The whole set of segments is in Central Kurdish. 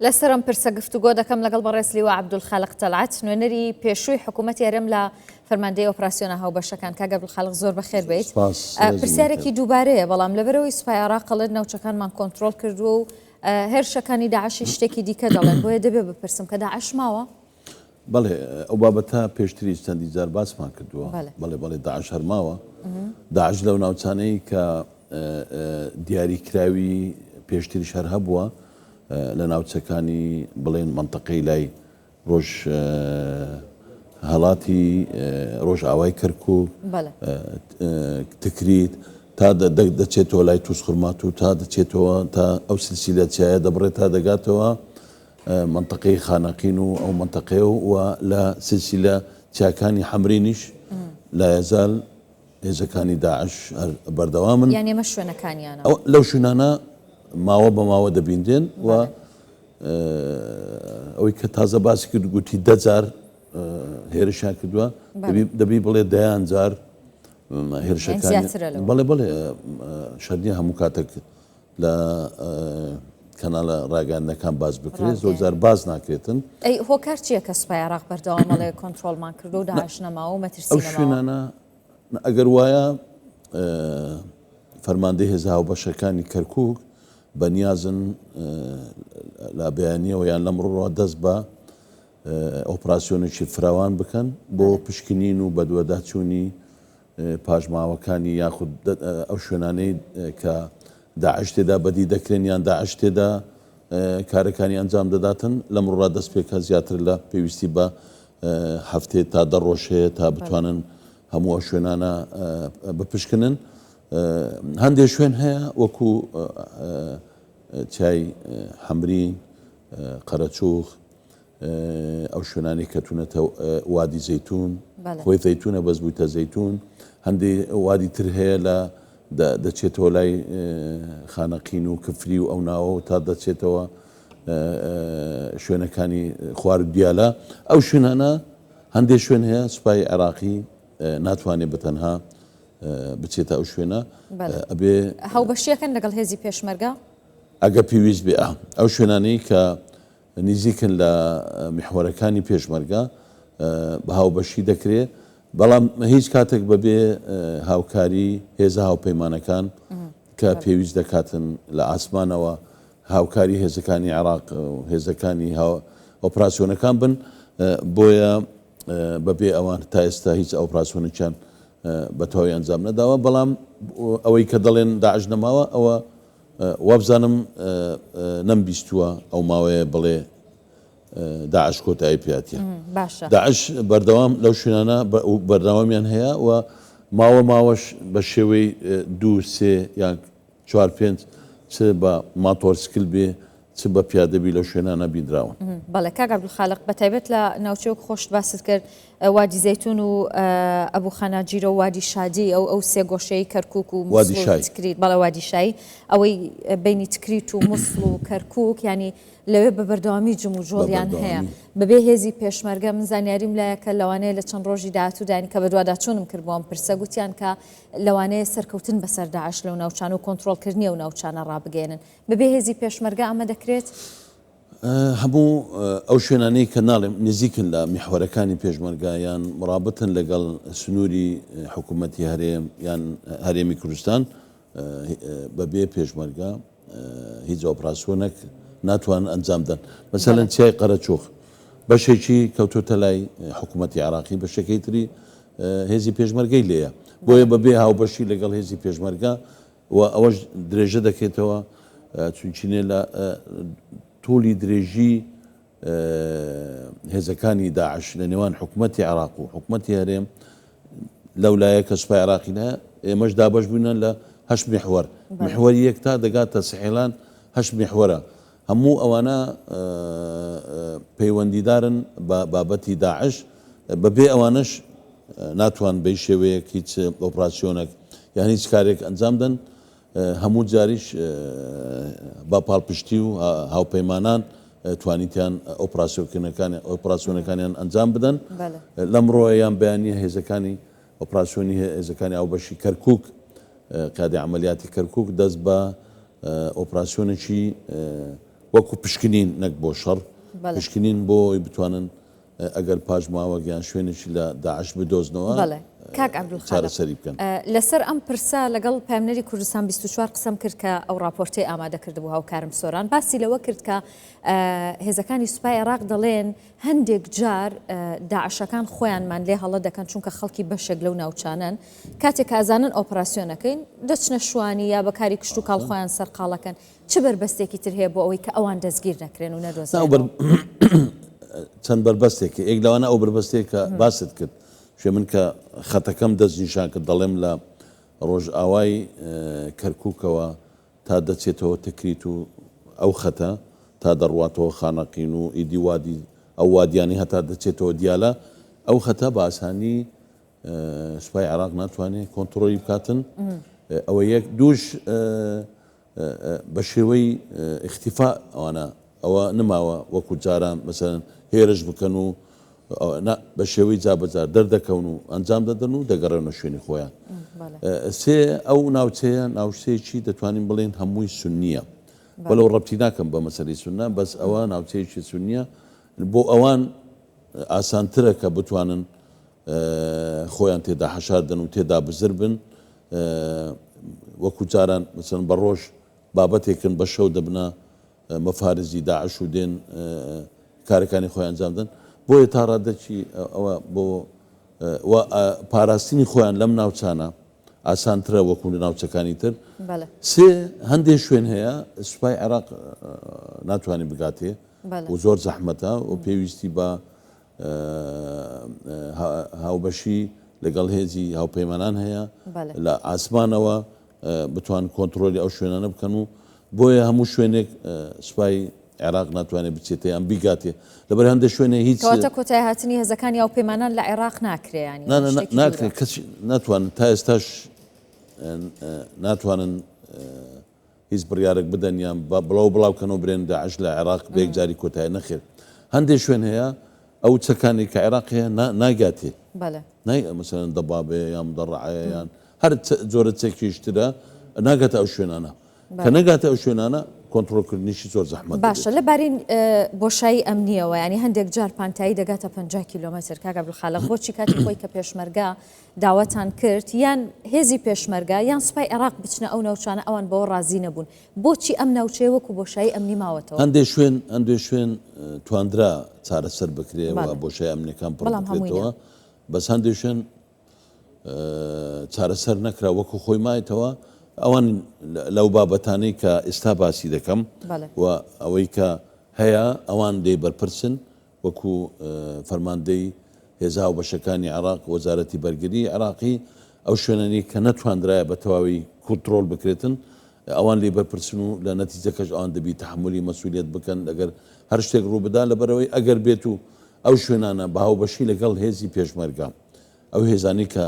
لەسەرم پرسە گفتوگۆ دەکەم لەگەڵ بەڕێزلیوە عەبدولخالق تەلعەت نوێنەری پێشووی حکوومەتی هەرێم لە فەرماندەی ئۆپراسیۆنە هاوبەشەکان. کاک عەبدولخالق زۆر بەخێر بێیت. پرسیارێکی دووبارەیە، بەڵام لەبەرەوەی سوپای عێراق ناوچەکانمان کۆنتڕۆڵ کردووە و هێرشەکانی داعشی شتێکی دیکە دەڵێن، بۆیە دەبێ بپرسم کە داعش ماوە؟ بەڵێ ئەو بابەتە پێشتری چەندی جار باسمان کردووە. بەڵێ داعش هەرماوە. داعش لەو ناوچانەی کە دیاریکراوی پێشتریش هەر هەبووە لە ناوچەکانی بڵێن منتەقەی لای ڕۆژ هەڵاتی ڕۆژ ئاوای کەرکووک تکریت تا دەچێتەوە لای تووسخورمات و تا دەچێتەوە تا ئەو سلسیلە چایە دەبڕێت تا دەگاتەوە منتەقەی خانەقین و ئەو منتەقەیە و لە سلسیلە چاکانی حەمرینیش لا یەزال هێزەکانی داعش بەردەوامن. یان ئێمە شوێنەکانیانە لەو شوێنانە ماوە بە ماوە دەبیندێن و ئەوەی کە تازە باسی کرد گوتی 10 جار هێرشیان کردووە، دەبی بڵێ 10 جار هێرشەکانی بڵێ شەرنیە هەموو کاتێک لە کەناڵە ڕاگەاندنەکان باز بکرێت زۆر جار باز ناکرێتن. ئەی هۆکار چییە کە سوپای عێراق بەردەوامەڵێ کۆنتڕۆڵمان کردو و داعش نەماوە و مەترسی نەماوە؟ ئەو شوێنانە ئەگەر وایە فەرماندەی هێزە هاوبەشەکانی کەرکووک بەنیازن لە بەیانیەوە یان لەمڕۆ دەست بە ئۆپراسیۆنێکی فراوان بکەن بۆ پشکنین و بەدوەداچوونی پاژماوەکانی یاخود ئەو شوێنانەی کە داعش تێدا بەدی دەکرێن یان داعش تێدا کارەکانی ئەنجام دەداتن لەمڕۆ دەست پێکە زیاتر لە پێویستی بە هەفتێ تا 10 ڕۆژ هەیە تا بتوانن هەموو ئەو شوێنانە بپشکنن. هەندێک شوێن هەیە وەکو چای حەمری، قەرەچووخ، ئەو شوێنانی کەتونەتە وادی زەیتون، خۆی زەیتونە بەس بوویتە زەیتون. هەندێک وادی تر هەیە لە دەچێتەوە لای خانەقین و کفری و ئەو ناوە تا دەچێتەوە شوێنەکانی خوار و دیالە. ئەو شوێنانە هەندێک شوێن هەیە سوپای عێراقی ناتوانێت بەتەنها بچێتە ئەو شوێنە ئەبێ هاوبەشیەکەن لەگەڵ هێزی پێشمەرگە ئەگە پێویست بێ ئەو شوێنانەی کە نزیکن لە میحوەرەکانی پێشمەرگە بە هاوبەشی دەکرێت، بەڵام هیچ کاتێک بەبێ هاوکاری هێزە هاوپەیمانەکان کە پێویست دەکاتن لە ئاسمانەوە هاوکاری هێزەکانی عێراق و هێزەکانی ئۆپراسیۆنەکان بن، بۆیە بەبێ ئەوان تا ئێستا هیچ ئۆپراسیۆنێکیان بەتەواوی ئەنجام نەداوە. بەڵام ئەوەی کە دەڵێن داعش نەماوە ئەوە وابزانم نەمبیستووە ئەو ماوەیە بڵێ داعش کۆتایی پێاتیە. داعش بەردەوام لەو شوێنانە بەردەوامیان هەیە و ماوەش بە شێوەی 2 3 یان 4 5 چ بە ماتۆرسکل بێ چ بە پیادەبی لەو شوێنانە بیدراون. بەڵێ کاک عەبدولخالق بەتایبەت لە ناوچەیەک خۆشت باست کرد وادی زەیتون و ئەبوو خاناجیرە و وادی شادی ئەو سێ گۆشەی کەرکووک و تکریت بەڵێ وادی شایی ئەوەی بینی تکریت و مووسڵ و کەرکووک ینی لەوێ بە بەردەوامی جم و جۆڵیان هەیە بەبێ هێزی پێشمەرگە. من زانیاریم لایە کە لەوانەیە لە چەند ڕۆژی داهاتوودانی کە بە دوواداچوونم کردبووم پرسە گوتیان کە لەوانەیە سەرکەوتن بەسەر داعش لەو ناوچانە و کۆنتڕۆڵکردنی ئەو ناوچانە ڕابگەێنن بەبێ هێزی پێشمەرگە ئەمە دەکرێت؟ هەموو ئەو شوێنانەی کە ناڵێم نزیکن لە میحوەرەکانی پێشمەرگایان مڕابطن لەگەڵ سنووری حکوومەتی هەرێم یان هەرێمی کوردستان بەبێ پێشمەرگە هیچ ئۆپراسیۆنێک ناتوان ئەنجامدەن. مەسەلەن چای قەرەچووخ بەشێکی کەوتۆتە لای حکوومەتی عێراقی بەشەکەی تری هێزی پێشمەرگەی لێیە، بۆیە بەبێ هاوبەشی لەگەڵ هێزی پێشمەرگە و ئەوەش درێژە دەکێتەوە چونچینێ لە تۆلی درێژی هێزەکانی داعش لە نێوان حکوومەتی عێراق و حکوومەتی هەرێم لەولایە کە سوپای عێراقی هەیە ئێمەش دابەش بووینە لە 8 میحوەر. میحوەری یەک تا دەگاتە سەحێلان 8 میحوەرە. هەموو ئەوانە پەیوەندیدارن بە بابەتی داعش، بەبێ ئەوانش ناتوان بەی شێوەیەک هیچ ئۆپراسیۆنێک یان هیچ کارێک ئەنجام دەن. هەموو جاریش با پاڵپشتی و هاوپەیمانان توانیتیان ئۆپراسیۆنەکانیان ئەنجام بدەن. لەمڕۆ یان بەیانیە هێزەکانی ئۆپراسیۆنی هێزەکانی ئاوبەشی کەرکووک قادی عملیاتی کەرکووک دەست بە ئۆپراسیۆنێکی وەکو پشکنین نەک بۆ شەڕ پشکنین بۆی بتوانن ئەگەر پاژماوە گیان شوێنێکی لە داعش بدۆزنەوە کاک عەبدولخالق چارەسەری بکەن. لەسەر ئەم پرسە لەگەڵ پامنەری کوردستان 24 قسەم کرد کە ئەو راپۆرتەی ئامادە کردبوو هاوکارم سۆران باسی لەوە کرد کە هێزەکانی سوپای عێراق دەڵێن هەندێک جار داعشەکان خۆیانمان لێ هەڵە دەکەن چونکە خەڵکی بەشێک لەو ناوچانن کاتێک ئازانن ئۆپراسیۆنەکەین دەچنە شوانی یا بەکاری کشت و کاڵ خۆیان سەرقاڵەکەن چ بەربەستێکی تر هەیە بۆ ئەوەی کە ئەوان دەستگیر نەکرێن و نەدۆزێن. چەند بەربەستێکی ئێک لەوانە ئەو بەربەستێکە باست کرد شوێ من کە خەتەکەم دەست نیشان کرد دەڵێم لە ڕۆژئاوای کەرکووکەوە تا دەچێتەوە تکریت و ئەو خەتە تا دەڕواتەوە خانەقین و ئیدی وادی ئەو وادیانی هەتا دەچێتەوە دیالە ئەو خەتە بە ئاسانی سوپای عێراق ناتوانێت کۆنتڕۆلی بکاتن ئەوە یەک دووش بە شێوەی اختیفا ئەوانە ئەوە نماوە وەکو جاران مەسەرەن هێرش بکەن و بە شێوەی جابەجار دەردەکەون و ئەنجام دەدەن و دەگەڕێنە شوێنی خۆیان. سێ ئەو ناوچەیە ناوچەیەکی دەتوانین بڵێن هەمووی سونیە بەلەو ڕەبتی ناکەم بە مەسەلەی سونە بەس ئەوە ناوچەیەکی سونیە بۆ ئەوان ئاسانترە کە بتوانن خۆیان تێدا حەشاردن و تێدا بزر بن وەکو جاران مەسەن بە ڕۆژ بابەتێکن بە شەو دەبنە مەفارزی داعش و دێن کارەکانی خۆیان ئەنجام دەن بۆیە تا ڕادەکی ئەوە بۆ پاراستنی خۆیان لەم ناوچانە ئاسانترە وەکو لە ناوچەکانی تر. سێ هەندێک شوێن هەیە سوپای عێراق ناتوانێت بگاتێ و زۆر زەحمەتە و پێویستی بە هاوبەشی لەگەڵ هێزی هاوپەیمانان هەیە لە ئاسمانەوە بتوان کۆنتڕۆلی ئەو شوێنانە بکەن و بۆیە هەموو شوێنێک سوپای عێراق ناتوانێت بچێتە یان بیگاتێ لەبەر هەندێک شوێنێ هیچ کۆتای هاتنی هێزەکانی هاوپەیمانان لە عێراق ناکرێ ناکرێت کەس ناتوانن تا ئێستاش ناتوانن هیچ بڕیارێک بدەن یان بڵاو بڵاوکەنەوە برێن داعش لە عێراق بەیەک جاری کۆتای نەخێر هەندێک شوێن هەیە ئەو چەکانی کە عێراق هەیە ناگاتێ مەسەرەن دەبابێ یان دەڕعەیە یان هەر جۆرە چێکیشترە ناگاتە ئەو شوێنانە کە نەگاتە ئەو شوێنانە کۆنتڕۆلکردنیشی زۆر زەحمەت باشە لەبارین بۆشایی ئەمنیەوە ینی هەندێک جار پانتایی دەگاتە 50 کیلۆمەتر کاک عەبدولخالق بۆچی کاتی خۆی کە پێشمەرگا داوەتان کرد یان هێزی پێشمەرگا یان سوپای عێراق بچنە ئەو ناوچانە ئەوان بەوە ڕازی نەبوون بۆچی ئەم ناوچەیە وەکو بۆشایی ئەمنی ماوەتەوە هەندێک شوێن توانرا چارەسەر بکرێەوە بۆشای ئەمنیەکان پڕ بکرێتەوە بەس هەندێک شوێن چارەسەر نەکرا وەکو خۆی مایەتەوە ئەوان لەو بابەتانەی کە ئێستا باسی دەکەم و ئەوەی کە هەیە ئەوان دێ بەرپرسن وەکو فەرماندەی هێزا و بەشەکانی عێراق وەزارەتی بەرگری عێراقی ئەو شوێنانی کە نەتواندرایە بە تەواوی کۆنتڕۆڵ بکرێتن ئەوان لێ بەرپرسن و لە نەتیجەکەش ئەوان دەبی تەحمولی مەسئولیت بکەن ئەگەر هەر شتێک ڕوو بدا لەبەرەوەی ئەگەر بێت و ئەو شوێنانە بە هاوبەشی لەگەڵ هێزی پێشمەرگە ئەو هێزانی کە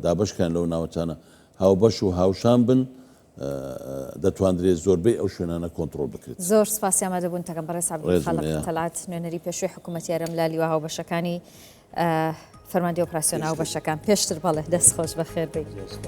دابشکان لەو ناوچانە هاوبەش و هاوشان بن دەتواندرێت زۆربەی ئەو شوێنانە کۆنتڕۆڵ بکرێت. زۆر سپاسی ئامادەبوون تەکەم بەڕێز عەبدولخالق تەلات نوێنەری پێشووی حکوومەتی یارەملالی و هاوبەشەکانی فەرماندەی ئۆپراسیۆن هاوبەشەکان پێشتر بەڵێ دەست خۆش بەخێر بێت.